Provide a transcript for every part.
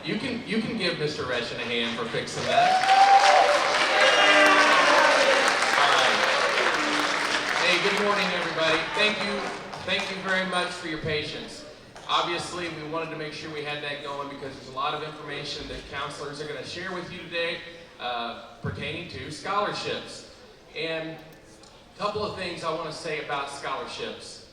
You can give Mr. Reschen a hand for fixing that. All right. Hey, good morning, everybody. Thank you very much for your patience. Obviously, we wanted to make sure we had that going because there's a lot of information that counselors are going to share with you today pertaining to scholarships. And a couple of things I want to say about scholarships.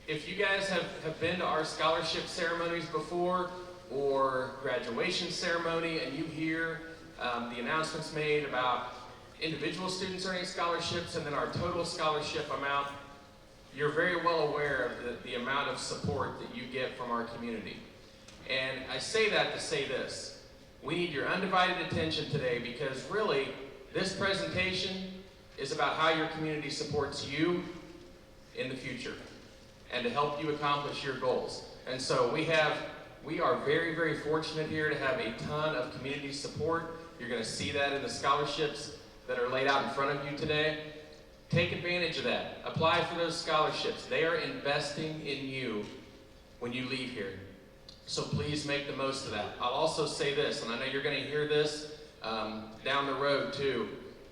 If you guys have been to our scholarship ceremonies before or graduation ceremony and you hear the announcements made about individual students earning scholarships and then our total scholarship amount, you're very well aware of the amount of support that you get from our community. And I say that to say this. We need your undivided attention today because really this presentation is about how your community supports you in the future and to help you accomplish your goals. And so we are very, very fortunate here to have a ton of community support. You're going to see that in the scholarships that are laid out in front of you today. Take advantage of that. Apply for those scholarships. They are investing in you when you leave here. So please make the most of that. I'll also say this, and I know you're going to hear this down the road too.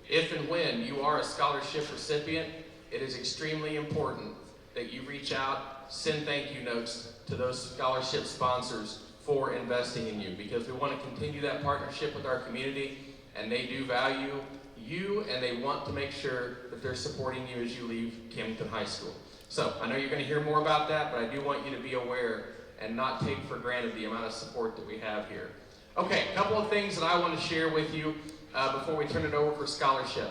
If and when you are a scholarship recipient, it is extremely important that you reach out, send thank you notes to those scholarship sponsors for investing in you because we want to continue that partnership with our community and they do value you and they want to make sure that they're supporting you as you leave Camdenton High School. So I know you're going to hear more about that, but I do want you to be aware and not take for granted the amount of support that we have here. Okay, a couple of things that I want to share with you before we turn it over for scholarship.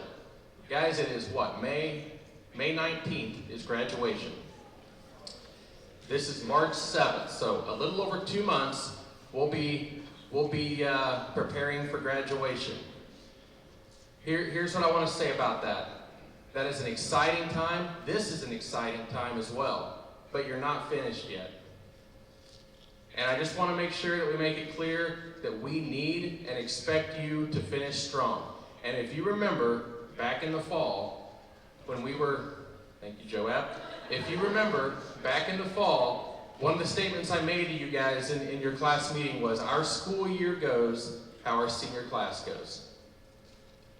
Guys, it is what? May 19th is graduation. This is March 7th, so a little over 2 months we'll be preparing for graduation. Here's what I want to say about that. That is an exciting time. This is an exciting time as well, but you're not finished yet. And I just want to make sure that we make it clear that we need and expect you to finish strong. And if you remember, back in the fall, when we were, thank you, Joab. If you remember, back in the fall, one of the statements I made to you guys in your class meeting was, our school year goes how our senior class goes.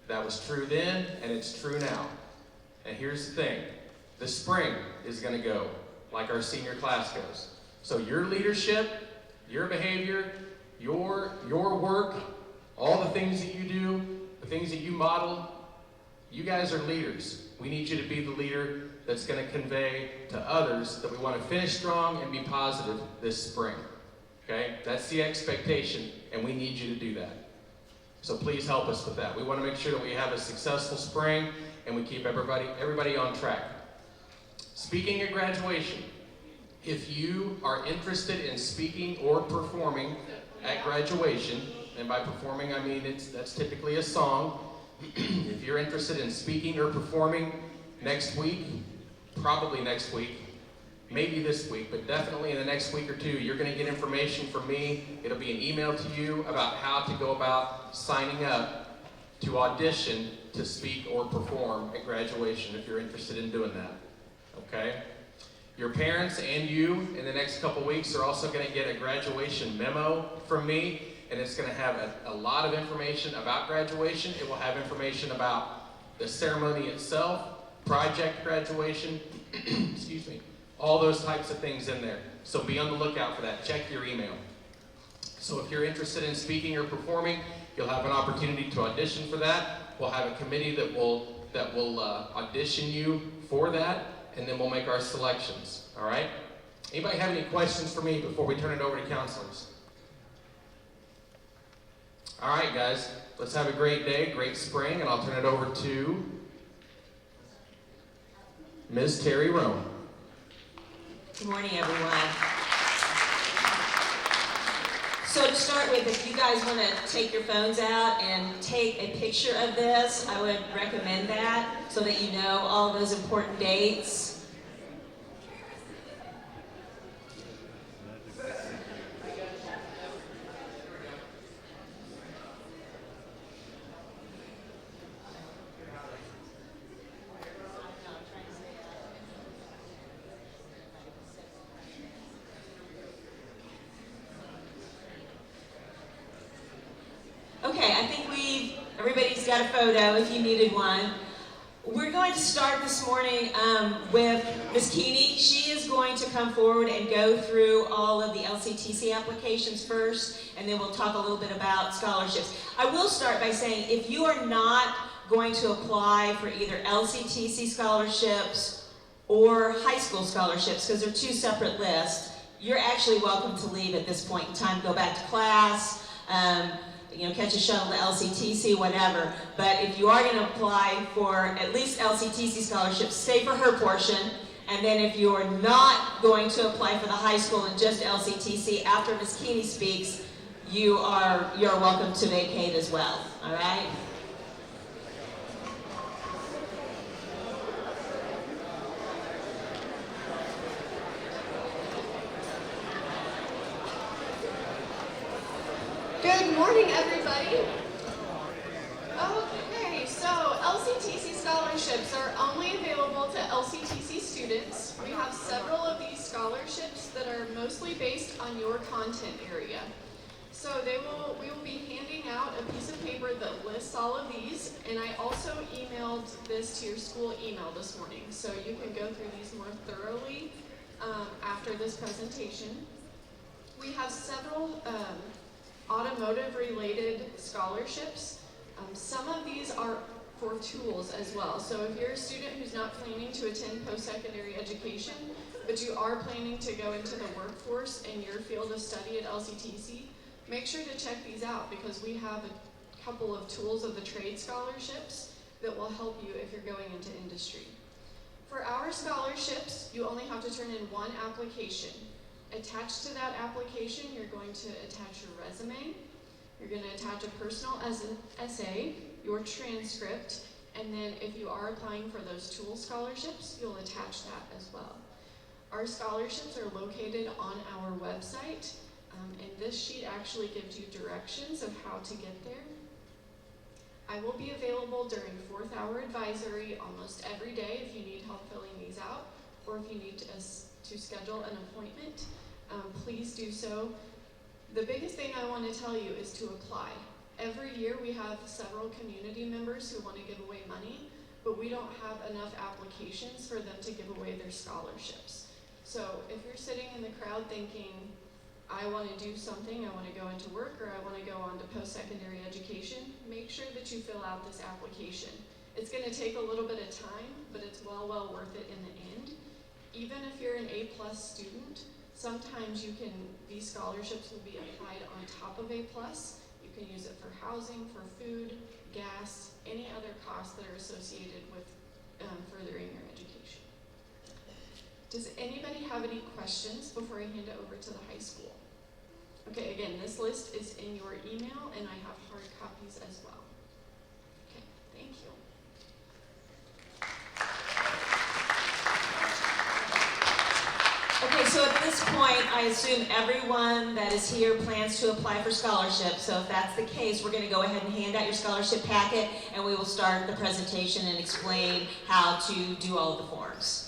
That was true then, and it's true now. And here's the thing. The spring is going to go like our senior class goes. So your leadership, your behavior, your work, all the things that you do, the things that you model, you guys are leaders. We need you to be the leader that's going to convey to others that we want to finish strong and be positive this spring. Okay? That's the expectation, and we need you to do that. So please help us with that. We want to make sure that we have a successful spring and we keep everybody on track. Speaking at graduation, if you are interested in speaking or performing at graduation, and by performing I mean that's typically a song. If you're interested in speaking or performing next week, probably next week, maybe this week, but definitely in the next week or two, you're going to get information from me. It'll be an email to you about how to go about signing up to audition to speak or perform at graduation if you're interested in doing that. Okay? Your parents and you in the next couple weeks are also going to get a graduation memo from me, and it's going to have a lot of information about graduation. It will have information about the ceremony itself, project graduation, excuse me, all those types of things in there. So be on the lookout for that. Check your email. So if you're interested in speaking or performing, you'll have an opportunity to audition for that. We'll have a committee that will audition you for that, and then we'll make our selections. All right? Anybody have any questions for me before we turn it over to counselors? All right, guys. Let's have a great day, great spring, and I'll turn it over to Ms. Terry Roan. Good morning, everyone. So to start with, if you guys want to take your phones out and take a picture of this, I would recommend that so that you know all those important dates. got a photo if you needed one. We're going to start this morning with Ms. Keeney. She is going to come forward and go through all of the LCTC applications first, and then we'll talk a little bit about scholarships. I will start by saying, if you are not going to apply for either LCTC scholarships or high school scholarships, because they're two separate lists, you're actually welcome to leave at this point in time, go back to class, catch a shuttle to LCTC, whatever. But if you are going to apply for at least LCTC scholarships, stay for her portion. And then if you are not going to apply for the high school and just LCTC, after Ms. Keeney speaks, you're welcome to vacate as well. All right? Good morning, everybody. Okay, so LCTC scholarships are only available to LCTC students. We have several of these scholarships that are mostly based on your content area. So we will be handing out a piece of paper that lists all of these, and I also emailed this to your school email this morning, so you can go through these more thoroughly after this presentation. We have several automotive-related scholarships. Some of these are for tools as well. So if you're a student who's not planning to attend post-secondary education, but you are planning to go into the workforce in your field of study at LCTC, make sure to check these out, because we have a couple of tools of the trade scholarships that will help you if you're going into industry. For our scholarships, you only have to turn in one application. Attached to that application, you're going to attach your resume, you're going to attach a personal essay, your transcript, and then if you are applying for those tool scholarships, you'll attach that as well. Our scholarships are located on our website, and this sheet actually gives you directions of how to get there. I will be available during 4th hour advisory almost every day if you need help filling these out, or if you need to schedule an appointment, please do so. The biggest thing I want to tell you is to apply. Every year we have several community members who want to give away money, but we don't have enough applications for them to give away their scholarships. So if you're sitting in the crowd thinking, I want to do something, I want to go into work, or I want to go on to post-secondary education, make sure that you fill out this application. It's going to take a little bit of time, but it's well worth it in the end. Even if you're an A+ student, sometimes these scholarships will be applied on top of A+. You can use it for housing, for food, gas, any other costs that are associated with furthering your education. Does anybody have any questions before I hand it over to the high school? Okay, again, this list is in your email, and I have hard copies as well. Okay, thank you. Okay, so at this point, I assume everyone that is here plans to apply for scholarships. So if that's the case, we're going to go ahead and hand out your scholarship packet, and we will start the presentation and explain how to do all of the forms.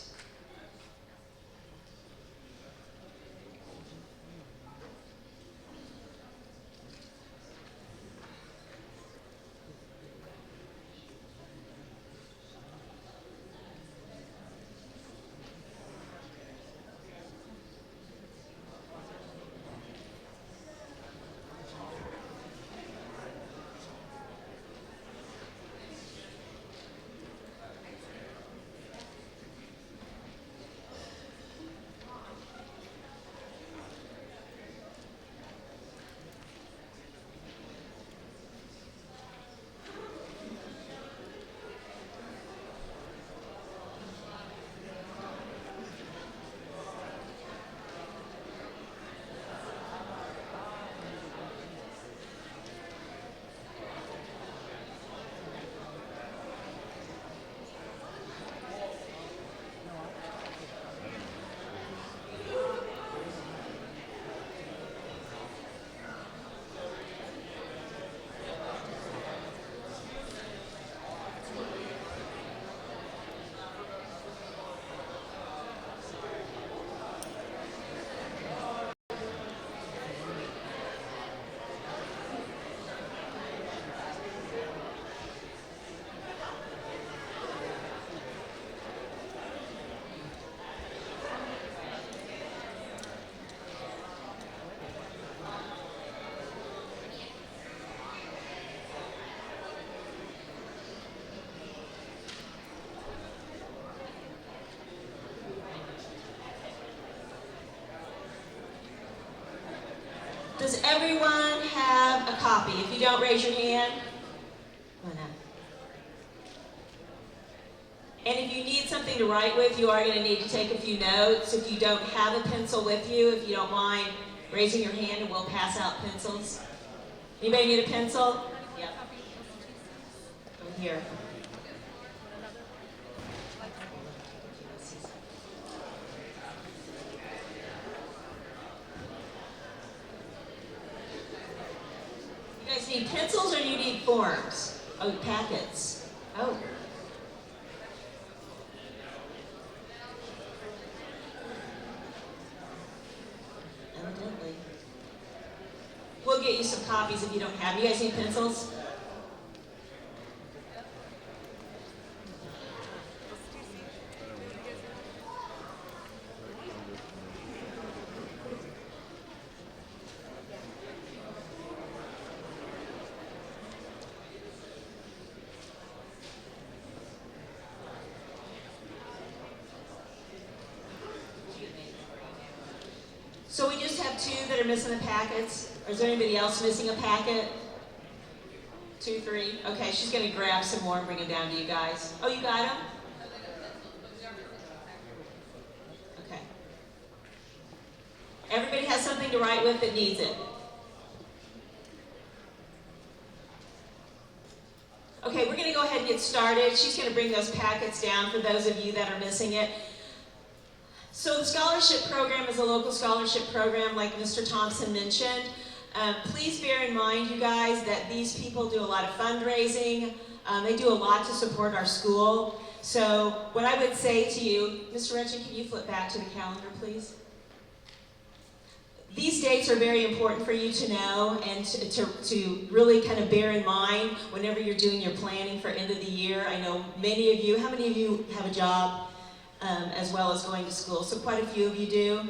Does everyone have a copy? If you don't, raise your hand. Come on up. And if you need something to write with, you are going to need to take a few notes. If you don't have a pencil with you, if you don't mind raising your hand and we'll pass out pencils. Anybody need a pencil? Yep. Over here. You guys need pencils or do you need forms? Oh, packets. Oh. Evidently. We'll get you some copies if you don't have. You guys need pencils? So we just have two that are missing the packets. Or is there anybody else missing a packet? 2, 3. Okay, she's going to grab some more and bring them down to you guys. Oh, you got them? Okay. Everybody has something to write with that needs it. Okay, we're going to go ahead and get started. She's going to bring those packets down for those of you that are missing it. So the scholarship program is a local scholarship program like Mr. Thompson mentioned. Please bear in mind, you guys, that these people do a lot of fundraising. They do a lot to support our school. So what I would say to you, Mr. Retchen, can you flip back to the calendar, please? These dates are very important for you to know and to really kind of bear in mind whenever you're doing your planning for end of the year. I know many of you, how many of you have a job? As well as going to school. So quite a few of you do.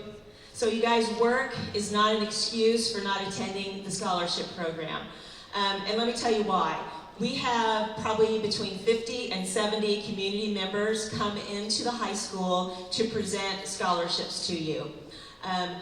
So you guys, work is not an excuse for not attending the scholarship program. And let me tell you why. We have probably between 50 and 70 community members come into the high school to present scholarships to you.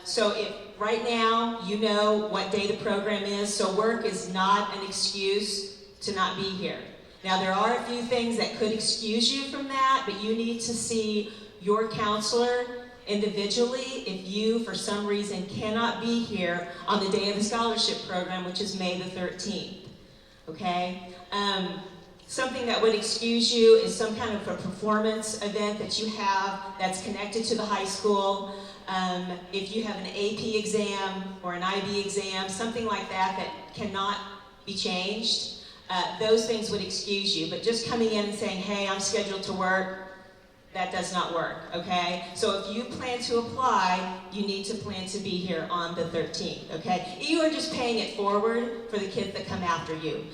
So if right now you know what day the program is, so work is not an excuse to not be here. Now, there are a few things that could excuse you from that, but you need to see your counselor individually if you, for some reason, cannot be here on the day of the scholarship program, which is May the 13th, okay? Something that would excuse you is some kind of a performance event that you have that's connected to the high school. If you have an AP exam or an IB exam, something like that that cannot be changed, those things would excuse you, but just coming in and saying, hey, I'm scheduled to work, that does not work, okay? So if you plan to apply, you need to plan to be here on the 13th, okay? You are just paying it forward for the kids that come after you.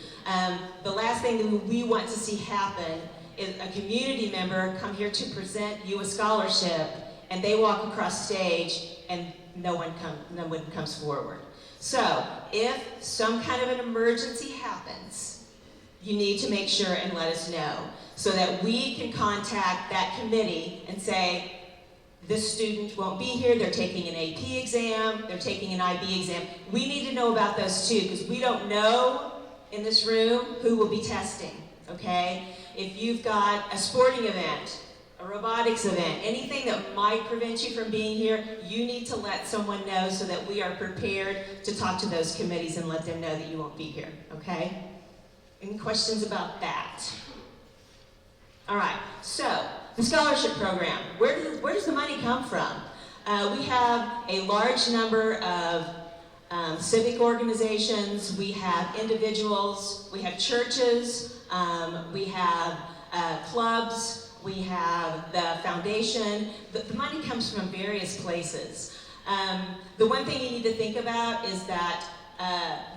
The last thing that we want to see happen is a community member come here to present you a scholarship, and they walk across stage, and no one comes forward. So if some kind of an emergency happens, you need to make sure and let us know so that we can contact that committee and say, this student won't be here, they're taking an AP exam, they're taking an IB exam. We need to know about those too, because we don't know in this room who will be testing, okay? If you've got a sporting event, a robotics event, anything that might prevent you from being here, you need to let someone know so that we are prepared to talk to those committees and let them know that you won't be here, okay? Any questions about that? All right, so the scholarship program, where does the money come from? We have a large number of civic organizations, we have individuals, we have churches, we have clubs, we have the foundation. The money comes from various places. The one thing you need to think about is that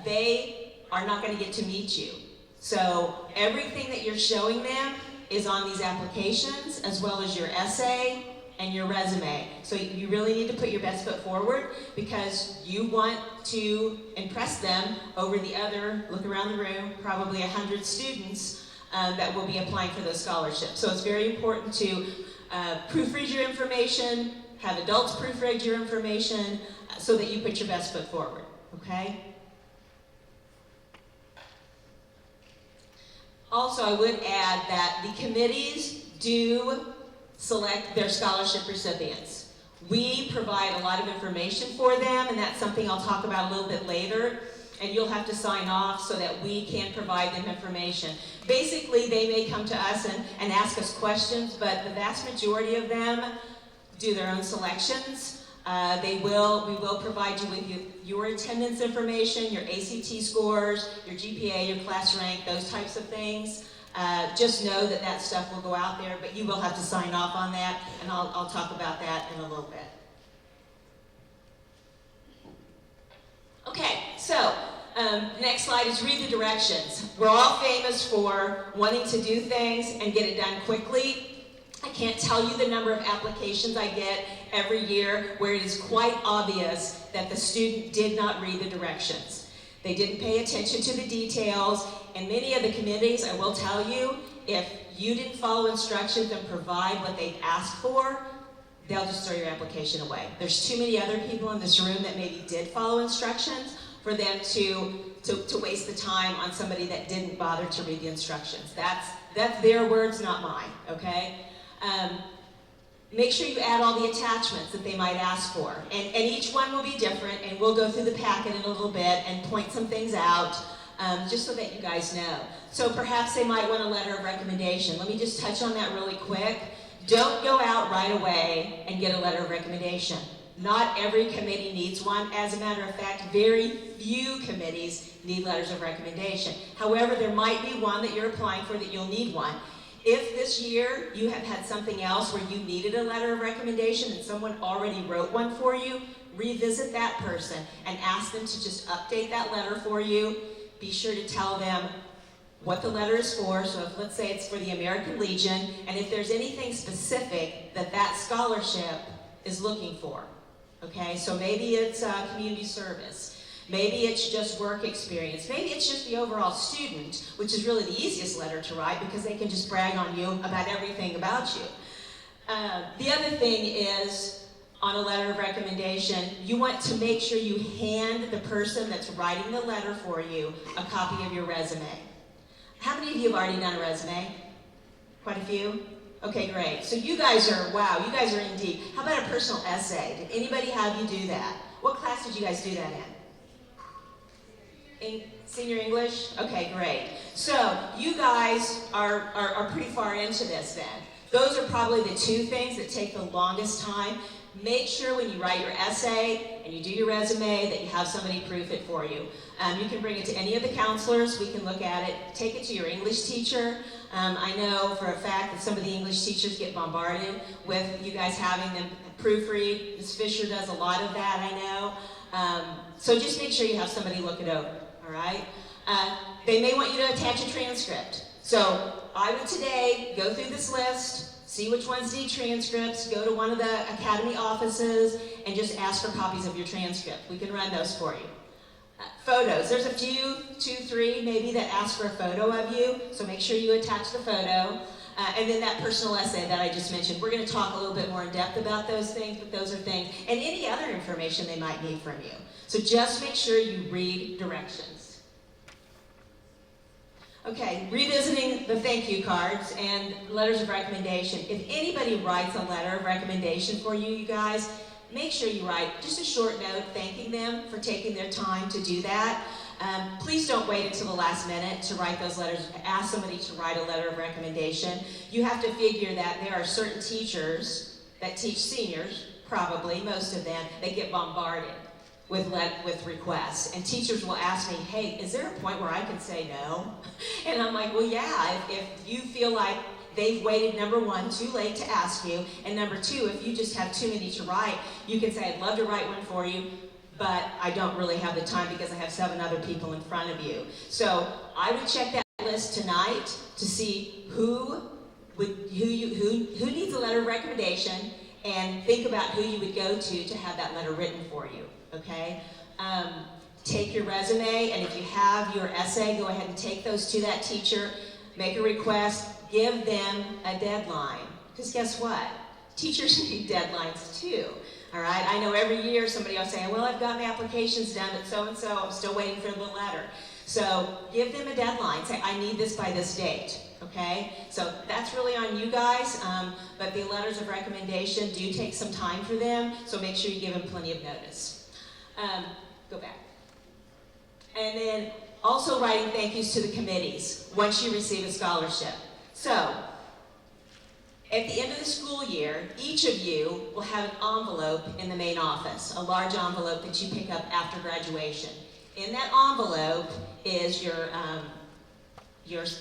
they are not going to get to meet you. So everything that you're showing them is on these applications, as well as your essay and your resume. So you really need to put your best foot forward because you want to impress them over the other, look around the room, probably 100 students that will be applying for those scholarships. So it's very important to proofread your information, have adults proofread your information so that you put your best foot forward. okay? Also, I would add that the committees do select their scholarship recipients. We provide a lot of information for them, and that's something I'll talk about a little bit later, and you'll have to sign off so that we can provide them information. Basically, they may come to us and ask us questions, but the vast majority of them do their own selections. We will provide you with your attendance information, your ACT scores, your GPA, your class rank, those types of things. Just know that that stuff will go out there, but you will have to sign off on that, and I'll talk about that in a little bit. Okay, so next slide is read the directions. We're all famous for wanting to do things and get it done quickly. I can't tell you the number of applications I get every year where it is quite obvious that the student did not read the directions. They didn't pay attention to the details, and many of the committees, I will tell you, if you didn't follow instructions and provide what they've asked for, they'll just throw your application away. There's too many other people in this room that maybe did follow instructions for them to waste the time on somebody that didn't bother to read the instructions. That's their words, not mine, okay? Make sure you add all the attachments that they might ask for. And each one will be different, and we'll go through the packet in a little bit and point some things out, just so that you guys know. So perhaps they might want a letter of recommendation. Let me just touch on that really quick. Don't go out right away and get a letter of recommendation. Not every committee needs one. As a matter of fact, very few committees need letters of recommendation. However, there might be one that you're applying for that you'll need one. If this year you have had something else where you needed a letter of recommendation and someone already wrote one for you, revisit that person and ask them to just update that letter for you. Be sure to tell them what the letter is for. So if, let's say it's for the American Legion, and if there's anything specific that that scholarship is looking for. Okay, so maybe it's community service. Maybe it's just work experience. Maybe it's just the overall student, which is really the easiest letter to write because they can just brag on you about everything about you. The other thing is, on a letter of recommendation, you want to make sure you hand the person that's writing the letter for you a copy of your resume. How many of you have already done a resume? Quite a few? Okay, great. So you guys are, wow, you guys are in deep. How about a personal essay? Did anybody have you do that? What class did you guys do that in? Senior English? Okay, great. So you guys are pretty far into this then. Those are probably the two things that take the longest time. Make sure when you write your essay and you do your resume that you have somebody proof it for you. You can bring it to any of the counselors. We can look at it. Take it to your English teacher. I know for a fact that some of the English teachers get bombarded with you guys having them proofread. Ms. Fisher does a lot of that, I know. So just make sure you have somebody look it over, all right? They may want you to attach a transcript. So I would today go through this list, see which ones need transcripts, go to one of the academy offices, and just ask for copies of your transcript. We can run those for you. Photos, there's a few, 2, 3 maybe, that ask for a photo of you, so make sure you attach the photo. And then that personal essay that I just mentioned. We're going to talk a little bit more in depth about those things, but those are things, and any other information they might need from you. So just make sure you read directions. Okay, revisiting the thank you cards and letters of recommendation. If anybody writes a letter of recommendation for you, you guys, make sure you write just a short note thanking them for taking their time to do that. Please don't wait until the last minute to write those letters. Ask somebody to write a letter of recommendation. You have to figure that there are certain teachers that teach seniors, probably most of them, that get bombarded with requests. And teachers will ask me, hey, is there a point where I can say no? And I'm like, well, yeah, if you feel like they've waited, number one, too late to ask you, and number two, if you just have too many to write, you can say, I'd love to write one for you, but I don't really have the time because I have 7 other people in front of you. So I would check that list tonight to see who needs a letter of recommendation, and think about who you would go to have that letter written for you, okay? Take your resume, and if you have your essay, go ahead and take those to that teacher, make a request, give them a deadline. Because guess what? Teachers need deadlines too. All right, I know every year somebody will say, well, I've got my applications done, but so-and-so, I'm still waiting for the letter. So give them a deadline. Say, I need this by this date, okay? So that's really on you guys, but the letters of recommendation do take some time for them, so make sure you give them plenty of notice. Go back. And then also writing thank yous to the committees once you receive a scholarship. So, at the end of the school year, each of you will have an envelope in the main office, a large envelope that you pick up after graduation. In that envelope is your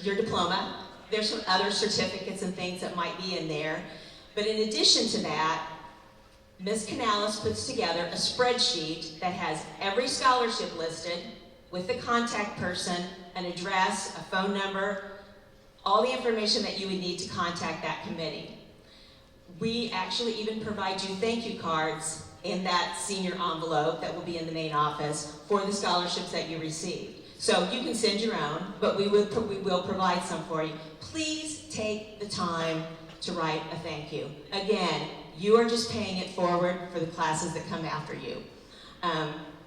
diploma. There's some other certificates and things that might be in there. But in addition to that, Ms. Canales puts together a spreadsheet that has every scholarship listed with the contact person, an address, a phone number, all the information that you would need to contact that committee. We actually even provide you thank you cards in that senior envelope that will be in the main office for the scholarships that you received. So you can send your own, but we will provide some for you. Please take the time to write a thank you. Again, you are just paying it forward for the classes that come after you.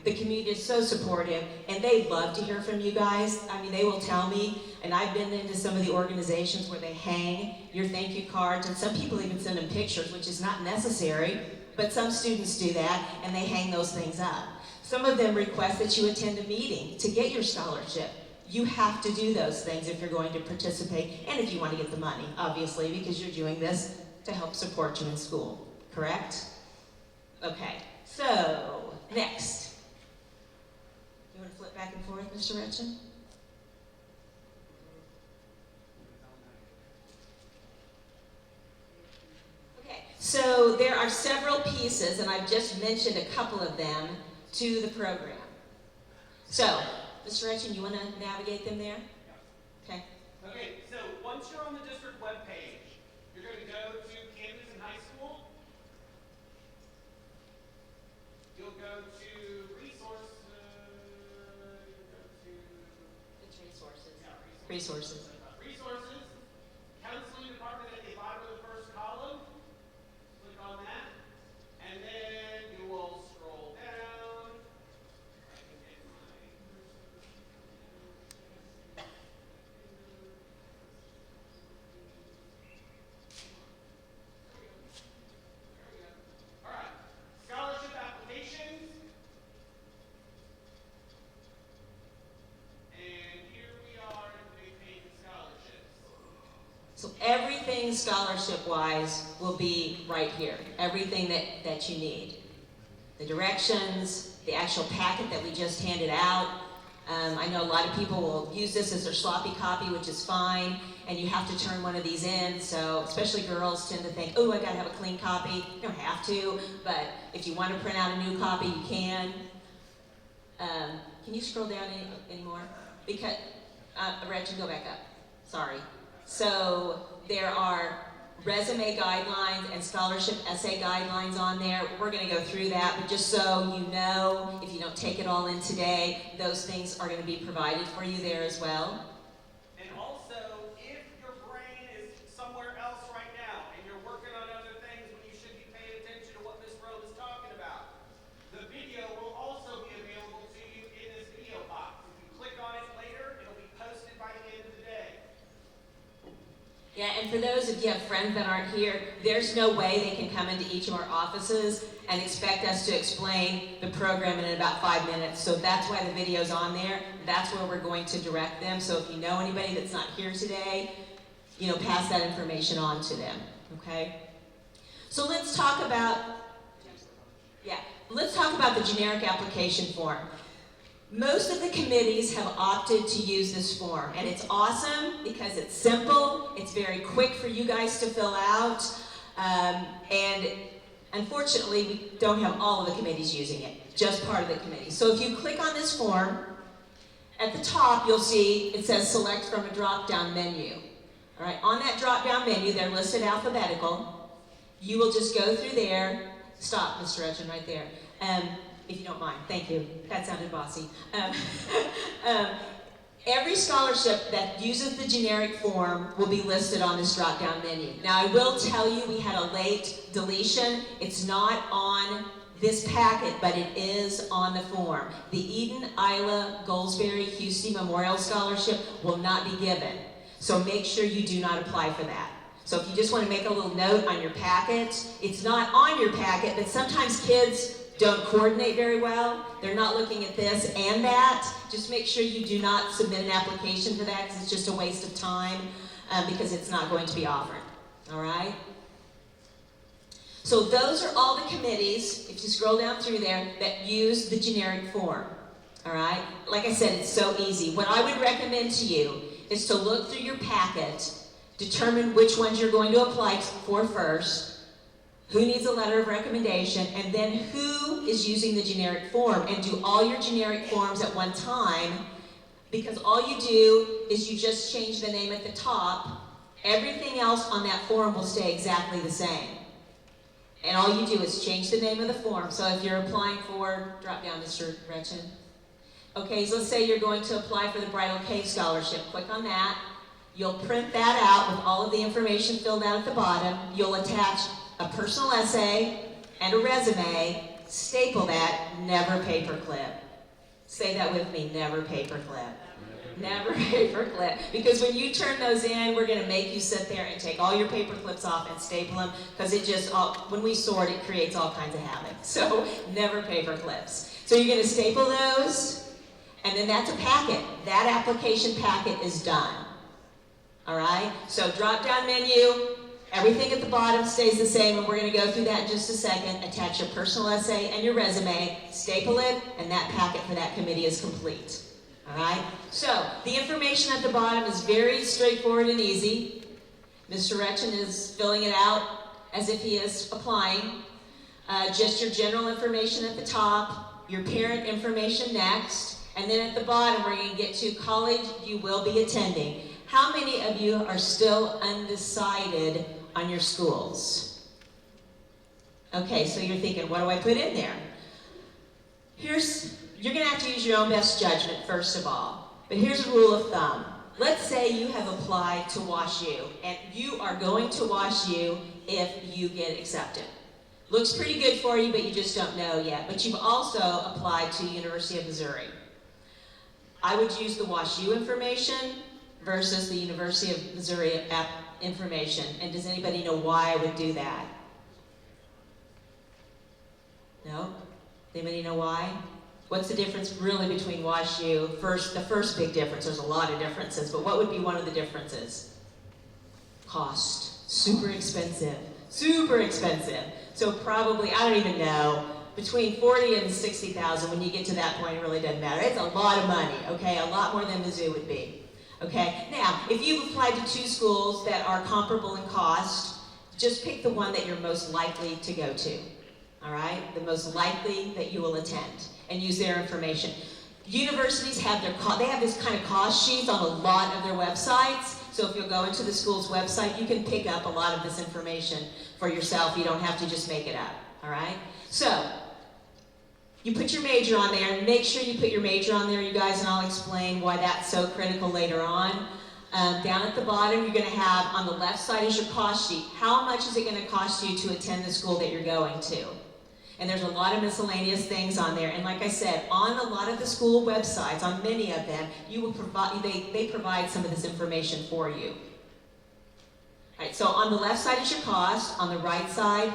The community is so supportive, and they love to hear from you guys. I mean, they will tell me, and I've been into some of the organizations where they hang your thank you cards, and some people even send them pictures, which is not necessary, but some students do that, and they hang those things up. Some of them request that you attend a meeting to get your scholarship. You have to do those things if you're going to participate, and if you want to get the money, obviously, because you're doing this to help support you in school, correct? Okay, so, next. You want to flip back and forth, Mr. Retchen? Okay, so there are several pieces, and I've just mentioned a couple of them, to the program. So, Mr. Retchen, you want to navigate them there? Okay. Okay, so once you're on the district webpage, you're going to go to Camdenton High School. You'll go to resources. It's resources. Yeah, Resources. Resources. Counseling department at the bottom of the first column. Click on that. And then you will scroll down. I can get There we go. All right. Scholarship applications. And here we are in the page of scholarships. So everything scholarship-wise will be right here. Everything that you need. The directions, the actual packet that we just handed out. I know a lot of people will use this as their sloppy copy, which is fine, and you have to turn one of these in, so especially girls tend to think, oh, I gotta have a clean copy. You don't have to, but if you want to print out a new copy, you can. Can you scroll down any more? Because, Retchen, go back up. Sorry. So there are resume guidelines and scholarship essay guidelines on there. We're going to go through that, but just so you know, if you don't take it all in today, those things are going to be provided for you there as well. And also, if your brain is somewhere else right now and you're working on other things when you should be paying attention to what Ms. Rose is talking about, the video will also be available to you in this video box. If you click on it later, it'll be posted by the end of the day. Yeah, and for those of you have friends that aren't here, there's no way they can come into each of our offices and expect us to explain the program in about 5 minutes. So that's why the video's on there. That's where we're going to direct them. So if you know anybody that's not here today, you know, pass that information on to them, okay? So let's talk about, let's talk about the generic application form. Most of the committees have opted to use this form, and it's awesome because it's simple, it's very quick for you guys to fill out, and unfortunately we don't have all of the committees using it, just part of the committee. So if you click on this form, at the top you'll see it says select from a drop-down menu. All right, on that drop-down menu, they're listed alphabetical. You will just go through there. Stop, Mr. Retchen, right there. If you don't mind, thank you. That sounded bossy. Every scholarship that uses the generic form will be listed on this drop-down menu. Now, I will tell you we had a late deletion. It's not on this packet, but it is on the form. The Eden, Isla, Goldsberry, Husty Memorial Scholarship will not be given. So make sure you do not apply for that. So if you just want to make a little note on your packet, it's not on your packet, but sometimes kids don't coordinate very well. They're not looking at this and that. Just make sure you do not submit an application for that, because it's just a waste of time, because it's not going to be offered. All right? So those are all the committees, if you scroll down through there, that use the generic form. All right? Like I said, it's so easy. What I would recommend to you is to look through your packet, determine which ones you're going to apply for first, who needs a letter of recommendation, and then who is using the generic form, and do all your generic forms at one time, because all you do is you just change the name at the top. Everything else on that form will stay exactly the same. And all you do is change the name of the form. So if you're applying for, drop down Mr. Gretchen. Okay, so let's say you're going to apply for the Bridal Cave Scholarship. Click on that. You'll print that out with all of the information filled out at the bottom. You'll attach a personal essay and a resume, staple that, never paperclip. Say that with me, never paperclip. Never paperclip. Because when you turn those in, we're going to make you sit there and take all your paper clips off and staple them, because it just, when we sort, it creates all kinds of havoc. So never paper clips. So you're going to staple those, and then that's a packet. That application packet is done. All right? So drop down menu, everything at the bottom stays the same, and we're going to go through that in just a second. Attach your personal essay and your resume, staple it, and that packet for that committee is complete. All right? So the information at the bottom is very straightforward and easy. Mr. Retchen is filling it out as if he is applying. Just your general information at the top, your parent information next, and then at the bottom we're going to get to college you will be attending. How many of you are still undecided on your schools? Okay, so you're thinking, what do I put in there? You're going to have to use your own best judgment, first of all. But here's a rule of thumb. Let's say you have applied to WashU, and you are going to WashU if you get accepted. Looks pretty good for you, but you just don't know yet. But you've also applied to University of Missouri. I would use the WashU information versus the University of Missouri information. And does anybody know why I would do that? No? Anybody know why? What's the difference really between WashU? The first big difference, there's a lot of differences, but what would be one of the differences? Cost. Super expensive. Super expensive. So probably, I don't even know, between $40,000 and $60,000. When you get to that point, it really doesn't matter. It's a lot of money, okay? A lot more than Mizzou would be. Okay? Now, if you've applied to two schools that are comparable in cost, just pick the one that you're most likely to go to. All right? The most likely that you will attend, and use their information. Universities have they have this kind of cost sheets on a lot of their websites. So if you'll go into the school's website, you can pick up a lot of this information for yourself. You don't have to just make it up. All right? So you put your major on there, and make sure you put your major on there, you guys, and I'll explain why that's so critical later on. Down at the bottom, you're going to have, on the left side is your cost sheet. How much is it going to cost you to attend the school that you're going to? And there's a lot of miscellaneous things on there. And like I said, on a lot of the school websites, on many of them, they provide some of this information for you. All right, so on the left side is your cost. On the right side,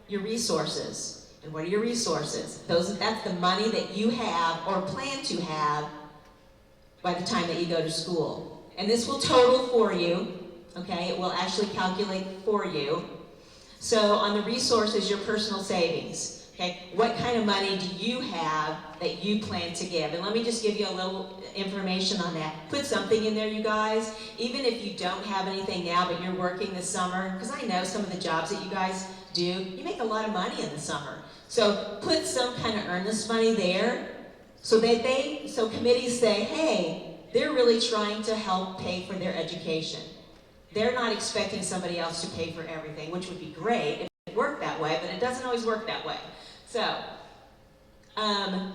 your resources. And what are your resources? That's the money that you have or plan to have by the time that you go to school. And this will total for you, okay? It will actually calculate for you. So on the resources, your personal savings. Okay, what kind of money do you have that you plan to give? And let me just give you a little information on that. Put something in there, you guys. Even if you don't have anything now, but you're working this summer, because I know some of the jobs that you guys do, you make a lot of money in the summer. So put some kind of earnest money there, so that so committees say, hey, they're really trying to help pay for their education. They're not expecting somebody else to pay for everything, which would be great if it worked that way, but it doesn't always work that way. So,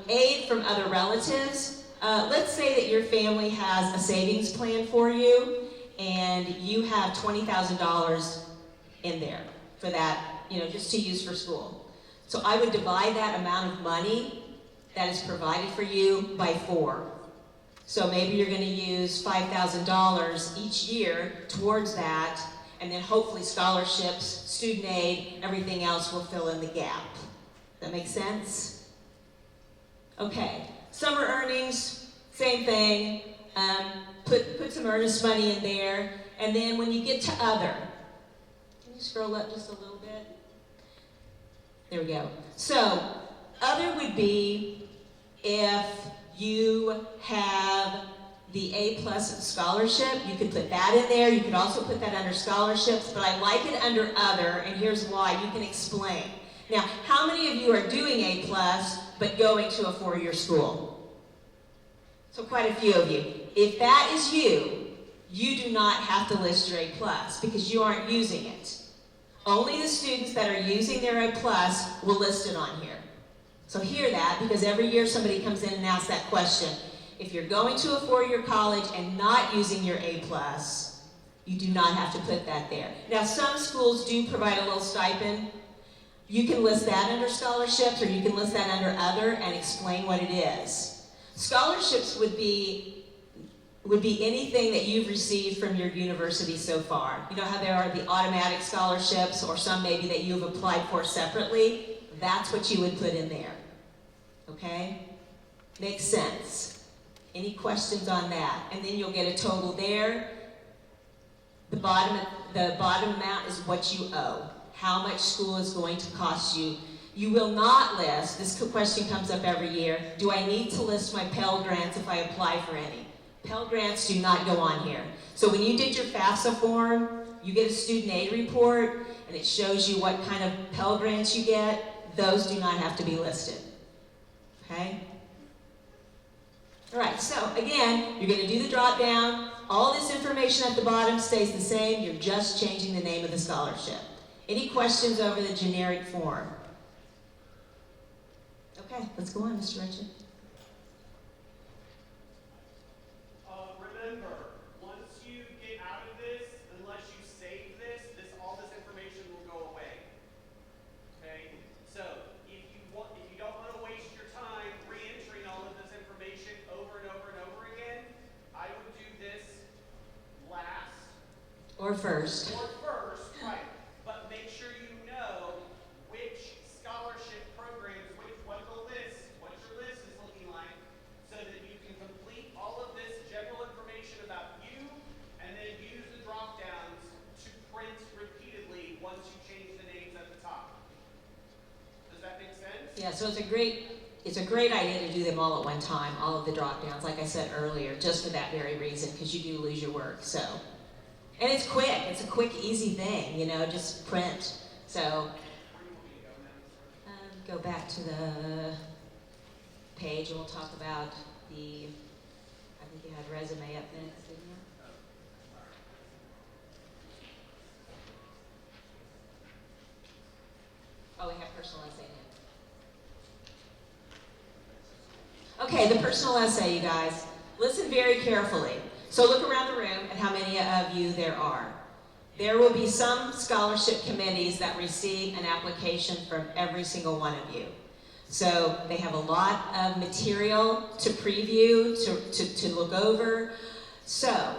aid from other relatives. let's say that your family has a savings plan for you, and you have $20,000 in there for that, just to use for school. So I would divide that amount of money that is provided for you by 4. So maybe you're going to use $5,000 each year towards that, and then hopefully scholarships, student aid, everything else will fill in the gap. That make sense? Okay, summer earnings, same thing. Put some earnest money in there, and then when you get to other, can you scroll up just a little bit? There we go. So, other would be if you have the A+ scholarship, you could put that in there. You could also put that under scholarships, but I like it under other, and here's why. You can explain. Now, how many of you are doing A+, but going to a 4-year school? So quite a few of you. If that is you, you do not have to list your A+, because you aren't using it. Only the students that are using their A+ will list it on here. So hear that, because every year somebody comes in and asks that question. If you're going to a 4-year college and not using your A+, you do not have to put that there. Now, some schools do provide a little stipend. You can list that under scholarships, or you can list that under other and explain what it is. Scholarships would be anything that you've received from your university so far. You know how there are the automatic scholarships, or some maybe that you've applied for separately? That's what you would put in there. Okay? Makes sense. Any questions on that? And then you'll get a total there. The bottom amount is what you owe. How much school is going to cost you. You will not list, this question comes up every year, do I need to list my Pell Grants if I apply for any? Pell Grants do not go on here. So when you did your FAFSA form, you get a student aid report, and it shows you what kind of Pell Grants you get. Those do not have to be listed. Okay? All right, so again, you're going to do the drop down. All this information at the bottom stays the same. You're just changing the name of the scholarship. Any questions over the generic form? Okay, let's go on, Mr. Richard. Remember, once you get out of this, unless you save this, all this information will go away. Okay? So if you don't want to waste your time re-entering all of this information over and over and over again, I would do this last. Or first. Or first, right. But make sure you know which scholarship programs, what your list is looking like, so that you can complete all of this general information about you, and then use the drop downs to print repeatedly once you change the names at the top. Does that make sense? Yeah, so it's a great idea to do them all at one time, all of the drop downs, like I said earlier, just for that very reason, because you do lose your work. So, and it's quick. It's a quick, easy thing, just print. So, go back to the page, and we'll talk about I think you had resume up next, didn't you? Oh, we have personal essay now. Okay, the personal essay, you guys. Listen very carefully. So look around the room at how many of you there are. There will be some scholarship committees that receive an application from every single one of you. So they have a lot of material to preview, to look over. So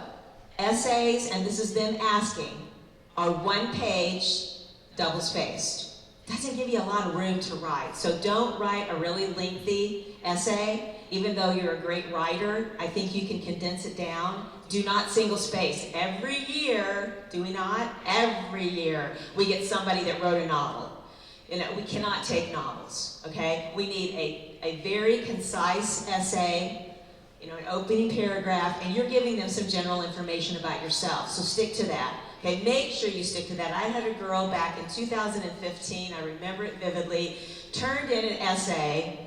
essays, and this is them asking, are 1 page, double-spaced. Doesn't give you a lot of room to write. So don't write a really lengthy essay. Even though you're a great writer, I think you can condense it down. Do not single space. Every year, do we not? Every year, we get somebody that wrote a novel. We cannot take novels, okay? We need a very concise essay, an opening paragraph, and you're giving them some general information about yourself, so stick to that. Okay, make sure you stick to that. I had a girl back in 2015, I remember it vividly, turned in an essay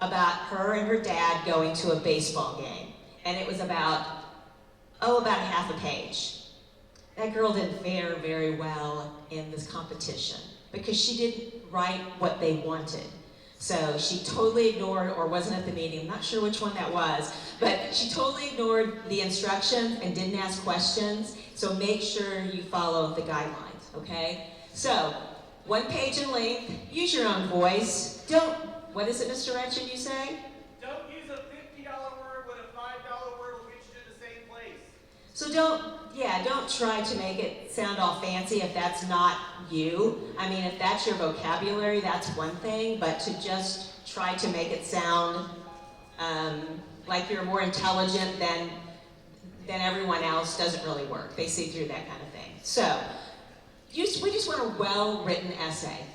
about her and her dad going to a baseball game. And it was about a half a page. That girl did very, very well in this competition because she didn't write what they wanted. So she totally ignored, or wasn't at the meeting, I'm not sure which one that was, but she totally ignored the instructions and didn't ask questions. So make sure you follow the guidelines, okay? So, 1 page in length, use your own voice. Don't, what is it, Mr. Wretched, you say? Don't use a $50 word when a $5 word will get you to the same place. So don't try to make it sound all fancy if that's not you. I mean, if that's your vocabulary, that's one thing, but to just try to make it sound like you're more intelligent than everyone else doesn't really work. They see through that kind of thing. So, we just want a well-written essay.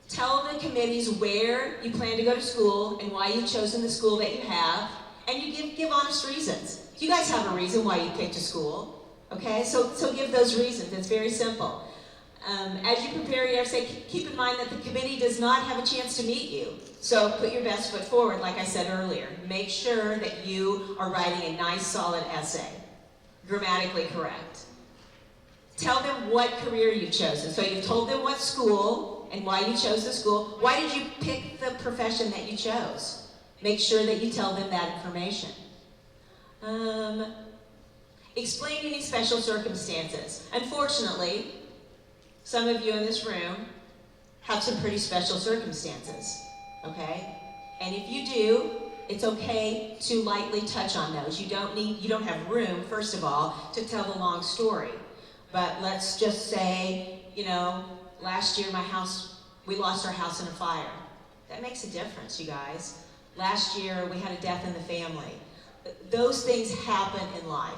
Tell the committees where you plan to go to school and why you've chosen the school that you have, and you give honest reasons. You guys have a reason why you picked a school, okay? So give those reasons. It's very simple. As you prepare your essay, keep in mind that the committee does not have a chance to meet you. So put your best foot forward, like I said earlier. Make sure that you are writing a nice, solid essay, grammatically correct. Tell them what career you've chosen. So you've told them what school and why you chose the school. Why did you pick the profession that you chose? Make sure that you tell them that information. Explain any special circumstances. Unfortunately, some of you in this room have some pretty special circumstances, okay? And if you do, it's okay to lightly touch on those. You don't have room, first of all, to tell the long story. But let's just say, last year we lost our house in a fire. That makes a difference, you guys. Last year we had a death in the family. Those things happen in life.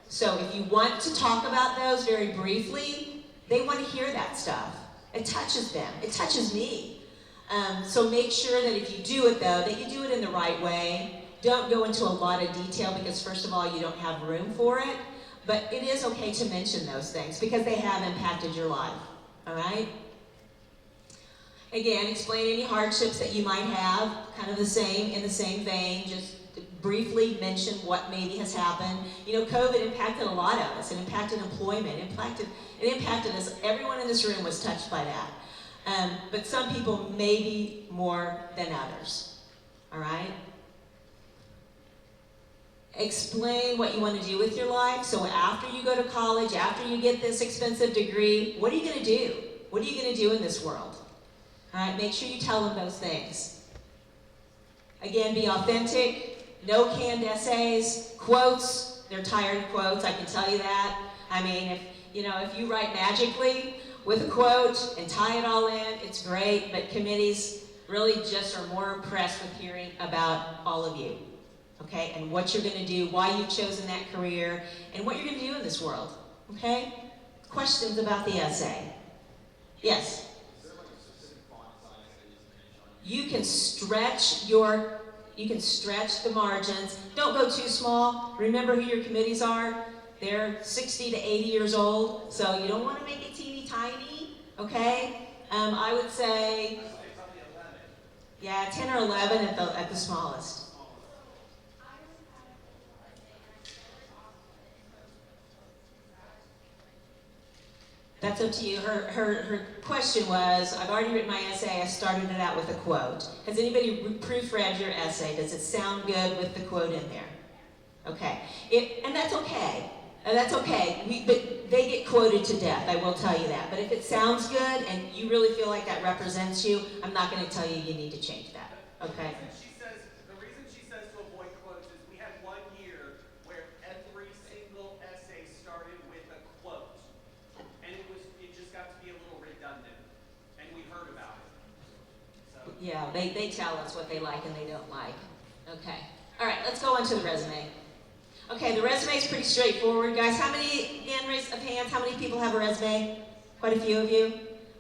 So if you want to talk about those very briefly, they want to hear that stuff. It touches them. It touches me. So make sure that if you do it, though, that you do it in the right way. Don't go into a lot of detail because, first of all, you don't have room for it. But it is okay to mention those things because they have impacted your life. All right? Again, explain any hardships that you might have, kind of in the same vein, just briefly mention what maybe has happened. COVID impacted a lot of us. It impacted employment. It impacted us. Everyone in this room was touched by that. But some people maybe more than others. All right? Explain what you want to do with your life. So after you go to college, after you get this expensive degree, what are you going to do? What are you going to do in this world? All right, make sure you tell them those things. Again, be authentic. No canned essays. Quotes. They're tired of quotes, I can tell you that. I mean, if you write magically with a quote and tie it all in, it's great, but committees really just are more impressed with hearing about all of you. Okay, and what you're going to do, why you've chosen that career, and what you're going to do in this world. Okay? Questions about the essay? Yes? Is there like a specific font size that you finish on? You can stretch the margins. Don't go too small. Remember who your committees are. They're 60 to 80 years old, so you don't want to make it teeny tiny. Okay? I would say, yeah, 10 or 11 at the smallest. That's up to you. Her question was, I've already written my essay, I started it out with a quote. Has anybody proofread your essay? Does it sound good with the quote in there? Okay. And that's okay. That's okay. But they get quoted to death, I will tell you that. But if it sounds good and you really feel like that represents you, I'm not going to tell you you need to change that. Okay? The reason she says to avoid quotes is we had 1 year where every single essay started with a quote. And it just got to be a little redundant. And we heard about it. So. Yeah, they tell us what they like and they don't like. Okay. All right, let's go on to the resume. Okay, the resume is pretty straightforward, guys. How many, again, raise of hands, how many people have a resume? Quite a few of you?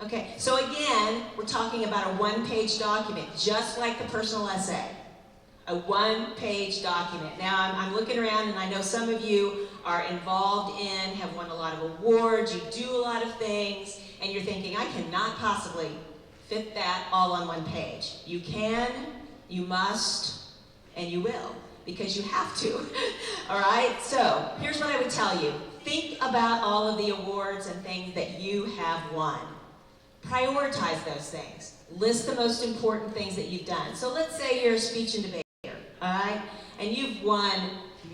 Okay, so again, we're talking about a one-page document, just like the personal essay. A one-page document. Now, I'm looking around and I know some of you are involved in, have won a lot of awards, you do a lot of things, and you're thinking, I cannot possibly fit that all on one page. You can, you must, and you will, because you have to. All right, so here's what I would tell you. Think about all of the awards and things that you have won. Prioritize those things. List the most important things that you've done. So let's say you're a speech and debate leader, all right? And you've won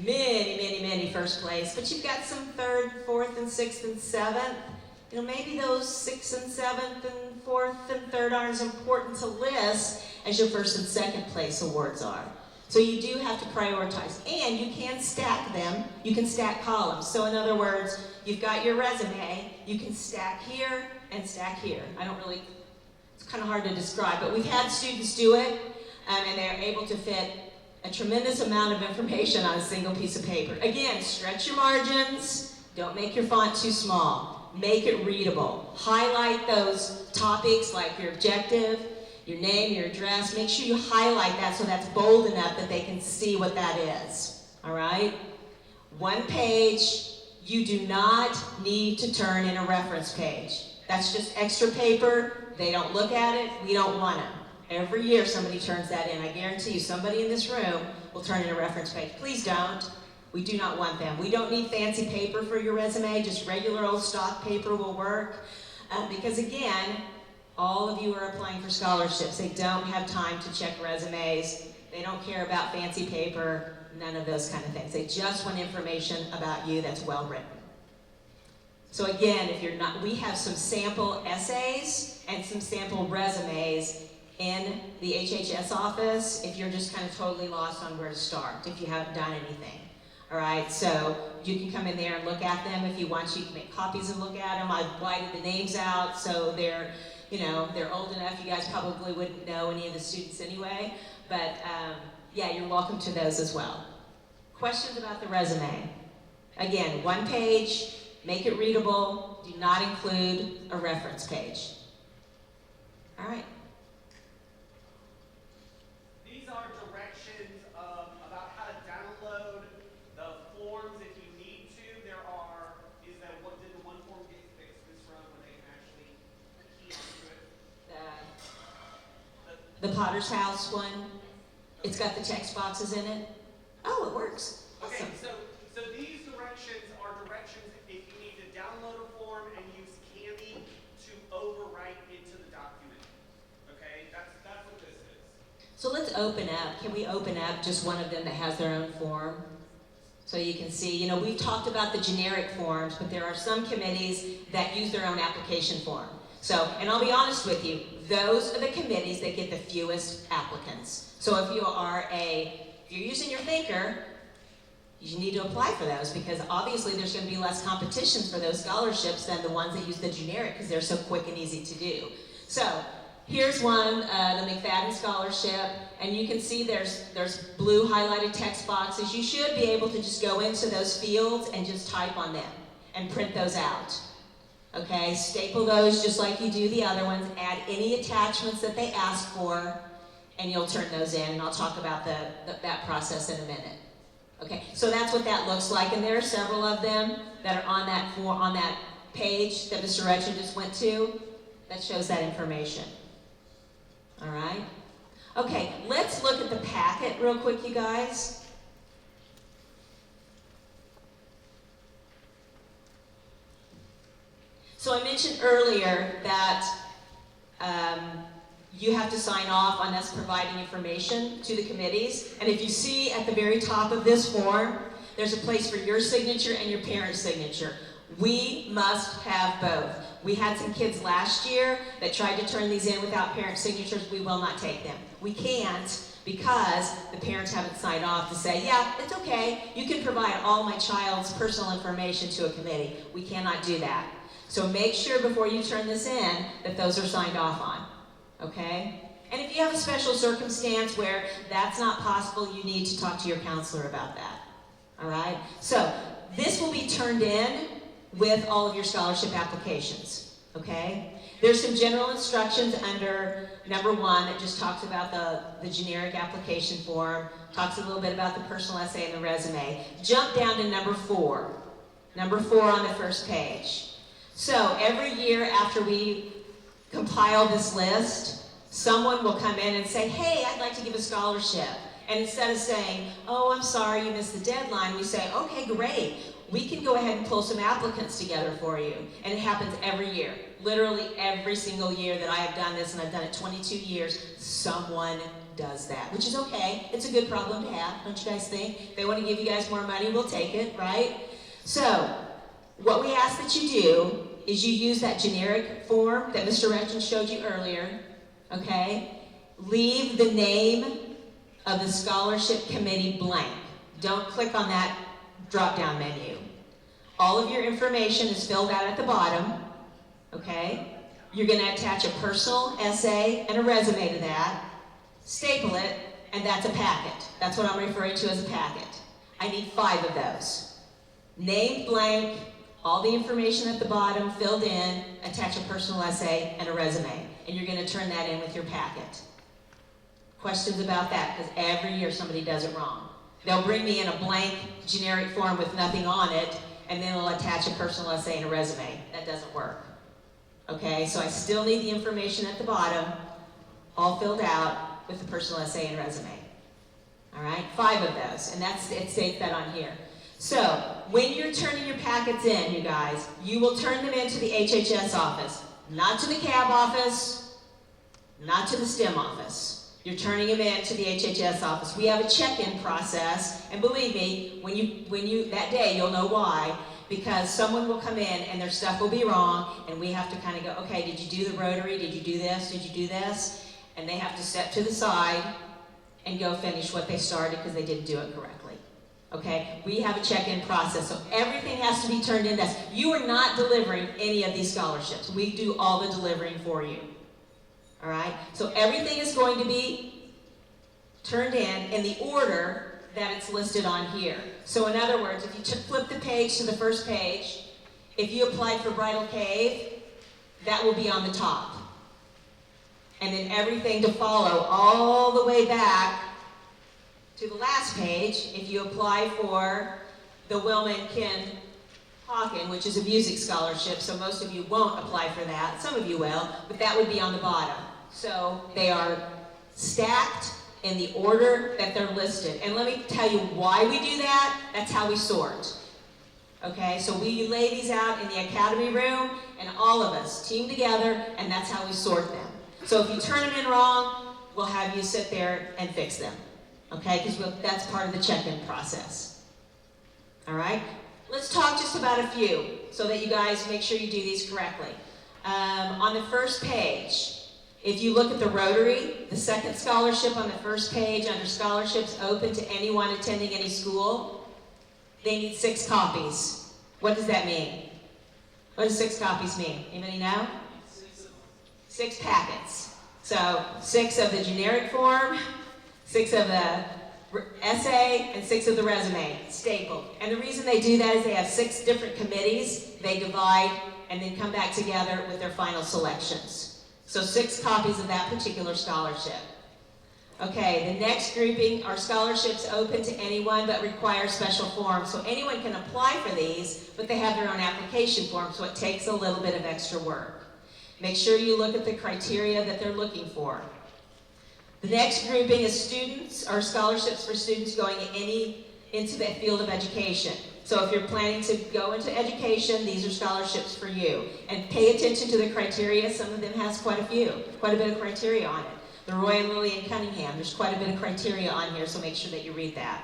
many first place, but you've got some third, fourth, and sixth, and seventh. You know, maybe those sixth and seventh and fourth and third aren't as important to list as your first and second place awards are. So you do have to prioritize, and you can stack them. You can stack columns. So in other words, you've got your resume, you can stack here and stack here. It's kind of hard to describe, but we've had students do it, and they're able to fit a tremendous amount of information on a single piece of paper. Again, stretch your margins, don't make your font too small, make it readable. Highlight those topics like your objective, your name, your address. Make sure you highlight that so that's bold enough that they can see what that is, all right? One page, you do not need to turn in a reference page. That's just extra paper. They don't look at it, we don't want them. Every year somebody turns that in. I guarantee you somebody in this room will turn in a reference page. Please don't. We do not want them. We don't need fancy paper for your resume, just regular old stock paper will work. Because again, all of you are applying for scholarships. They don't have time to check resumes. They don't care about fancy paper, none of those kind of things. They just want information about you that's well written. So again, we have some sample essays and some sample resumes in the HHS office if you're just kind of totally lost on where to start, if you haven't done anything. All right, so you can come in there and look at them if you want. You can make copies and look at them. I've whited the names out so they're old enough. You guys probably wouldn't know any of the students anyway, but yeah, you're welcome to those as well. Questions about the resume? Again, one page, make it readable, do not include a reference page. All right. These are directions about how to download the forms if you need to. Did the one form get fixed this run where they can actually key onto it? The Potter's House one, it's got the text boxes in it. Oh, it works. Okay, Awesome. so these directions are directions if you need to download a form and use Candy to overwrite into the document. Okay, that's what this is. So let's open up. Can we open up just one of them that has their own form? So you can see, we've talked about the generic forms, but there are some committees that use their own application form. So, and I'll be honest with you, those are the committees that get the fewest applicants. So if you're using your thinker, you need to apply for those because obviously there's going to be less competition for those scholarships than the ones that use the generic because they're so quick and easy to do. So here's one, the McFadden Scholarship, and you can see there's blue highlighted text boxes. You should be able to just go into those fields and just type on them and print those out. Okay, staple those just like you do the other ones, add any attachments that they ask for, and you'll turn those in, and I'll talk about that process in a minute. Okay, so that's what that looks like, and there are several of them that are on that page that Mr. Retchen just went to that shows that information. All right? Okay, let's look at the packet real quick, you guys. So I mentioned earlier that you have to sign off on us providing information to the committees. And if you see at the very top of this form, there's a place for your signature and your parent's signature. We must have both. We had some kids last year that tried to turn these in without parent signatures. We will not take them. We can't because the parents haven't signed off to say, yeah, it's okay. You can provide all my child's personal information to a committee. We cannot do that. So make sure before you turn this in that those are signed off on, okay? And if you have a special circumstance where that's not possible, you need to talk to your counselor about that, all right? So this will be turned in with all of your scholarship applications, okay? There's some general instructions under number 1 that just talks about the generic application form, talks a little bit about the personal essay and the resume. Jump down to number 4 on the first page. So every year after we compile this list, someone will come in and say, hey, I'd like to give a scholarship. And instead of saying, oh, I'm sorry you missed the deadline, we say, okay, great. we can go ahead and pull some applicants together for you. And it happens every year. Literally every single year that I have done this, and I've done it 22 years, someone does that, which is okay. It's a good problem to have, don't you guys think? They want to give you guys more money, we'll take it, right? So, what we ask that you do is you use that generic form that Mr. Retchen showed you earlier, okay? Leave the name of the scholarship committee blank. Don't click on that drop-down menu. All of your information is filled out at the bottom, okay? You're going to attach a personal essay and a resume to that, staple it, and that's a packet. That's what I'm referring to as a packet. I need 5 of those. Named blank, all the information at the bottom filled in, attach a personal essay and a resume, and you're going to turn that in with your packet. Questions about that? Because every year somebody does it wrong. They'll bring me in a blank generic form with nothing on it, and then they'll attach a personal essay and a resume. That doesn't work. Okay, so I still need the information at the bottom, all filled out with the personal essay and resume. All right, 5 of those, and it states that on here. So, when you're turning your packets in, you guys, you will turn them into the HHS office, not to the CAB office, not to the STEM office. You're turning them in to the HHS office. We have a check-in process, and believe me, when you that day, you'll know why, because someone will come in and their stuff will be wrong, and we have to kind of go, okay, did you do the rotary? Did you do this? Did you do this? And they have to step to the side and go finish what they started because they didn't do it correctly. Okay, we have a check-in process, so everything has to be turned in. You are not delivering any of these scholarships. We do all the delivering for you. All right, so everything is going to be turned in the order that it's listed on here. So in other words, if you flip the page to the first page, if you applied for Bridal Cave, that will be on the top. And then everything to follow all the way back to the last page, if you apply for the Wilman Ken Hawken, which is a music scholarship, so most of you won't apply for that. Some of you will, but that would be on the bottom. So they are stacked in the order that they're listed. And let me tell you why we do that. That's how we sort. Okay, so we lay these out in the academy room, and all of us team together, and that's how we sort them. So if you turn them in wrong, we'll have you sit there and fix them. Okay, because that's part of the check-in process. All right, let's talk just about a few so that you guys make sure you do these correctly. On the first page, if you look at the Rotary, the second scholarship on the first page under scholarships open to anyone attending any school, they need 6 copies. What does that mean? What does 6 copies mean? Anybody know? 6 packets. So 6 of the generic form, 6 of the essay, and 6 of the resume, stapled. And the reason they do that is they have 6 different committees. They divide and then come back together with their final selections. So 6 copies of that particular scholarship. Okay, the next grouping are scholarships open to anyone but require special forms. So anyone can apply for these, but they have their own application form, so it takes a little bit of extra work. Make sure you look at the criteria that they're looking for. The next grouping is students, or scholarships for students going into the field of education. So if you're planning to go into education, these are scholarships for you. And pay attention to the criteria. Some of them has quite a bit of criteria on it. The Roy and Lillian Cunningham, there's quite a bit of criteria on here, so make sure that you read that.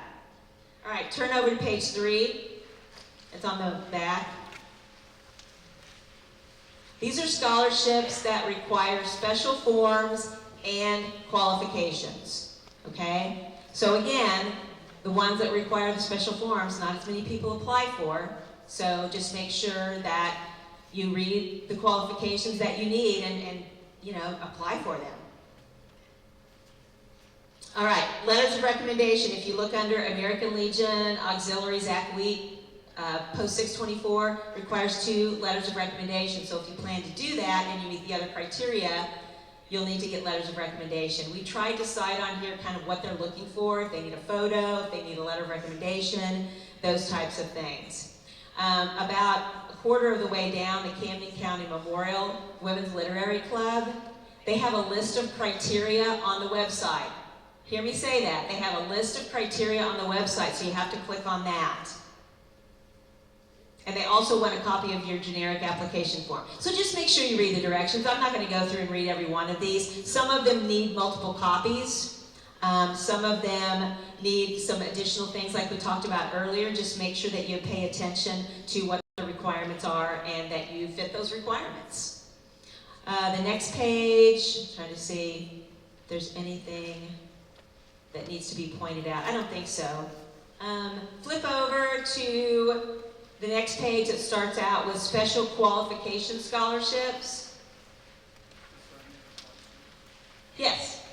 All right, turn over to page 3. It's on the back. These are scholarships that require special forms and qualifications, okay? So again, the ones that require the special forms, not as many people apply for, so just make sure that you read the qualifications that you need and apply for them. All right, letters of recommendation. If you look under American Legion, Auxiliary Zach Wheat, Post 624 requires 2 letters of recommendation. So if you plan to do that and you meet the other criteria, you'll need to get letters of recommendation. We tried to cite on here kind of what they're looking for, if they need a photo, if they need a letter of recommendation, those types of things. About a quarter of the way down, the Camden County Memorial Women's Literary Club, they have a list of criteria on the website. Hear me say that. They have a list of criteria on the website, so you have to click on that. And they also want a copy of your generic application form. So just make sure you read the directions. I'm not going to go through and read every one of these. Some of them need multiple copies. Some of them need some additional things like we talked about earlier. Just make sure that you pay attention to what the requirements are and that you fit those requirements. The next page, I'm trying to see if there's anything that needs to be pointed out. I don't think so. Flip over to the next page that starts out with special qualification scholarships. Yes?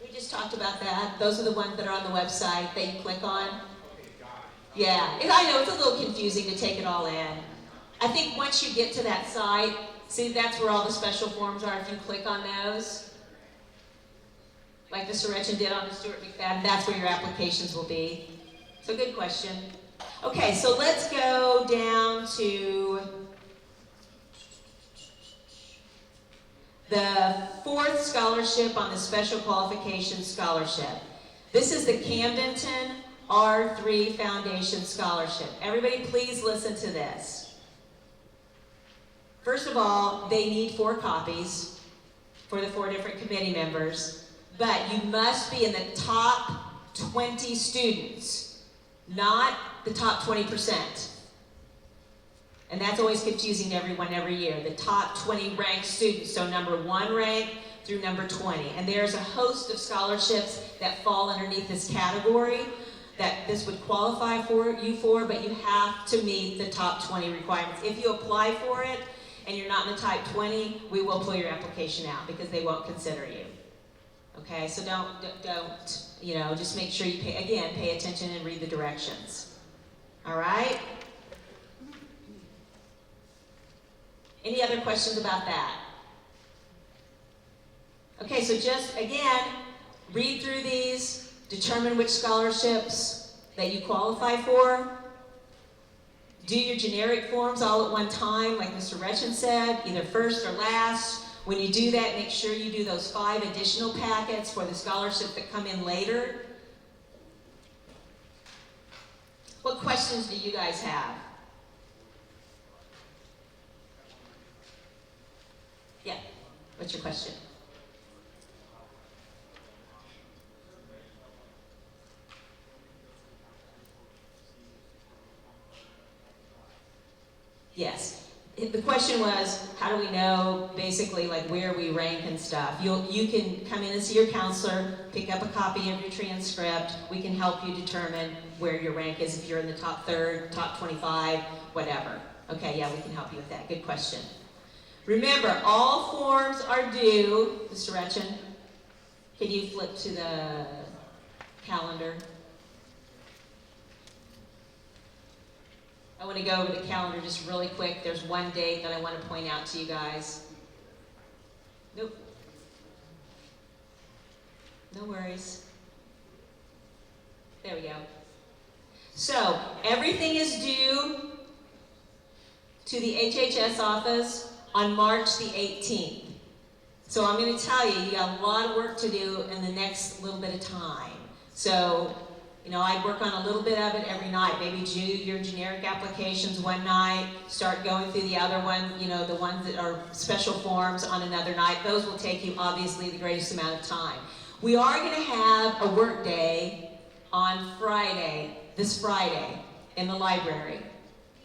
We just talked about that. Those are the ones that are on the website that you click on. Yeah, I know it's a little confusing to take it all in. I think once you get to that site, see, that's where all the special forms are if you click on those. Like Mr. Retchen did on the Stuart McFadden, that's where your applications will be. So good question. Okay, so let's go down to the fourth scholarship on the Special Qualifications Scholarship. This is the Camdenton R3 Foundation Scholarship. Everybody please listen to this. First of all, they need 4 copies for the 4 different committee members, but you must be in the top 20 students, not the top 20%. And that's always confusing to everyone every year. The top 20 ranked students, so number 1 rank through number 20. And there's a host of scholarships that fall underneath this category that this would qualify for you for, but you have to meet the top 20 requirements. If you apply for it and you're not in the type 20, we will pull your application out because they won't consider you. Okay, so don't, you know, just make sure you pay attention and read the directions. All right? Any other questions about that? Okay, so just, again, read through these, determine which scholarships that you qualify for. Do your generic forms all at one time, like Mr. Retchen said, either first or last. When you do that, make sure you do those 5 additional packets for the scholarships that come in later. What questions do you guys have? Yeah, what's your question? Yes. The question was, how do we know basically like where we rank and stuff? You can come in and see your counselor, pick up a copy of your transcript. We can help you determine where your rank is, if you're in the top 3rd, top 25, whatever. Okay, yeah, we can help you with that. Good question. Remember, all forms are due. Mr. Retchen, can you flip to the calendar? I want to go over the calendar just really quick. There's one date that I want to point out to you guys. Nope. No worries. There we go. So, everything is due to the HHS office on March the 18th. So I'm going to tell you, you got a lot of work to do in the next little bit of time. So, you know, I work on a little bit of it every night. Maybe do your generic applications one night, start going through the other one, you know, the ones that are special forms on another night. Those will take you, obviously, the greatest amount of time. We are going to have a work day on Friday, this Friday, in the library.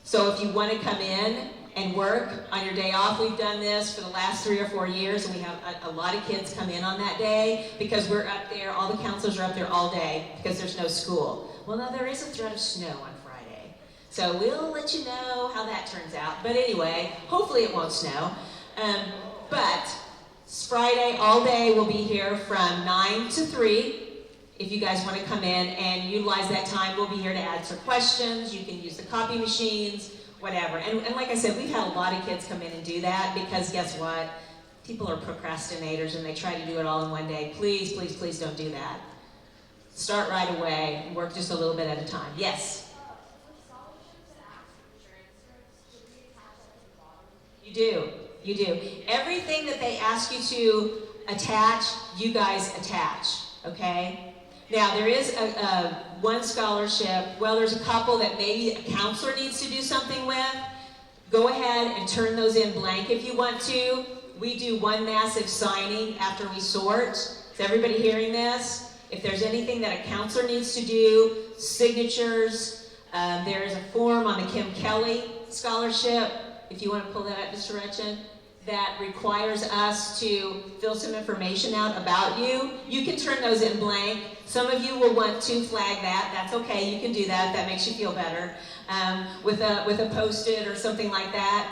So if you want to come in and work on your day off, we've done this for the last 3 or 4 years, and we have a lot of kids come in on that day because we're up there, all the counselors are up there all day because there's no school. Well, now there is a threat of snow on Friday, so we'll let you know how that turns out. But anyway, hopefully it won't snow. But Friday all day we'll be here from 9 to 3. If you guys want to come in and utilize that time, we'll be here to answer questions. You can use the copy machines, whatever. And like I said, we've had a lot of kids come in and do that because guess what? People are procrastinators and they try to do it all in one day. Please, please, please don't do that. Start right away and work just a little bit at a time. Yes? You do. You do. Everything that they ask you to attach, you guys attach. Okay? Now, there is one scholarship, well, there's a couple that maybe a counselor needs to do something with. Go ahead and turn those in blank if you want to. We do one massive signing after we sort. Is everybody hearing this? If there's anything that a counselor needs to do, signatures, there is a form on the Kim Kelly scholarship, if you want to pull that up, Mr. Retchen, that requires us to fill some information out about you. You can turn those in blank. Some of you will want to flag that. That's okay, you can do that. That makes you feel better. With a Post-it or something like that.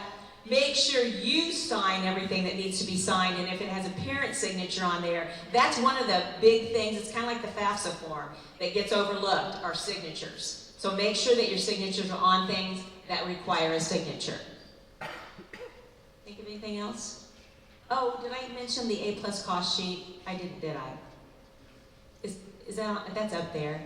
Make sure you sign everything that needs to be signed, and if it has a parent signature on there, that's one of the big things. It's kind of like the FAFSA form that gets overlooked, our signatures. So make sure that your signatures are on things that require a signature. Think of anything else? Oh, did I mention the A+ cost sheet? I didn't, did I? Is that, that's up there.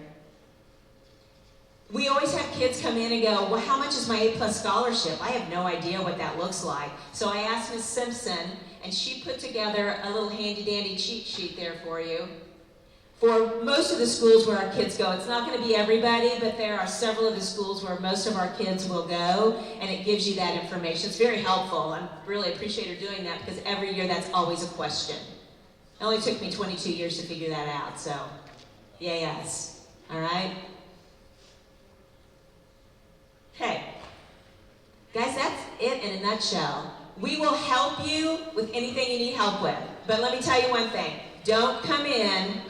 We always have kids come in and go, well, how much is my A+ scholarship? I have no idea what that looks like. So I asked Ms. Simpson, and she put together a little handy-dandy cheat sheet there for you. For most of the schools where our kids go, it's not going to be everybody, but there are several of the schools where most of our kids will go, and it gives you that information. It's very helpful. I really appreciate her doing that, because every year that's always a question. It only took me 22 years to figure that out, so yes. All right? Okay, guys, that's it in a nutshell. We will help you with anything you need help with. But let me tell you one thing. Don't come in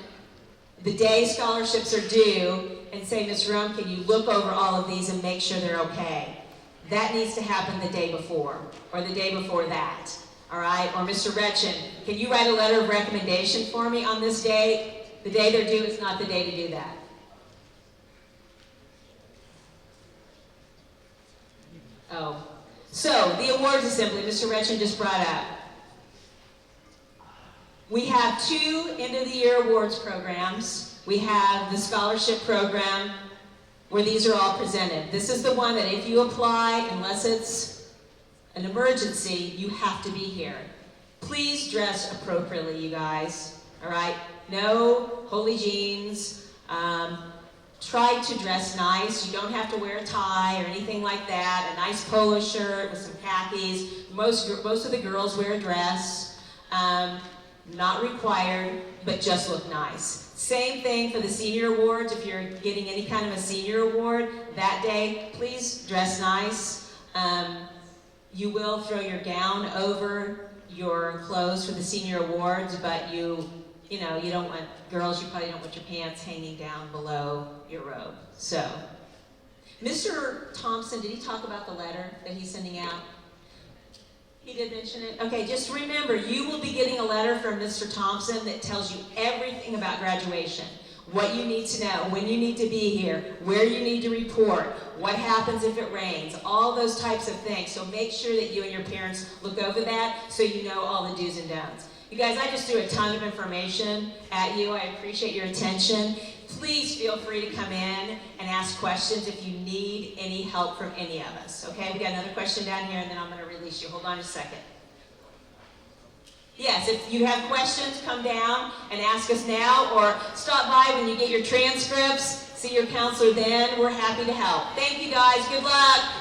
the day scholarships are due and say, Ms. Rome, can you look over all of these and make sure they're okay? That needs to happen the day before, or the day before that, all right? Or Mr. Retchen, can you write a letter of recommendation for me on this date? The day they're due is not the day to do that. Oh, so the awards assembly, Mr. Retchen just brought up. We have 2 end-of-the-year awards programs. We have the scholarship program where these are all presented. This is the one that if you apply, unless it's an emergency, you have to be here. Please dress appropriately, you guys, all right? No holy jeans. Try to dress nice. You don't have to wear a tie or anything like that. A nice polo shirt with some khakis. Most of the girls wear a dress. Not required, but just look nice. Same thing for the senior awards. If you're getting any kind of a senior award that day, please dress nice. You will throw your gown over your clothes for the senior awards, but you don't want, girls, you probably don't want your pants hanging down below your robe. So, Mr. Thompson, did he talk about the letter that he's sending out? He did mention it? Okay, just remember, you will be getting a letter from Mr. Thompson that tells you everything about graduation. What you need to know, when you need to be here, where you need to report, what happens if it rains, all those types of things. So make sure that you and your parents look over that so you know all the do's and don'ts. You guys, I just threw a ton of information at you. I appreciate your attention. Please feel free to come in and ask questions if you need any help from any of us. Okay, we got another question down here, and then I'm going to release you. Hold on a second. Yes, if you have questions, come down and ask us now, or stop by when you get your transcripts. See your counselor then. We're happy to help. Thank you, guys. Good luck.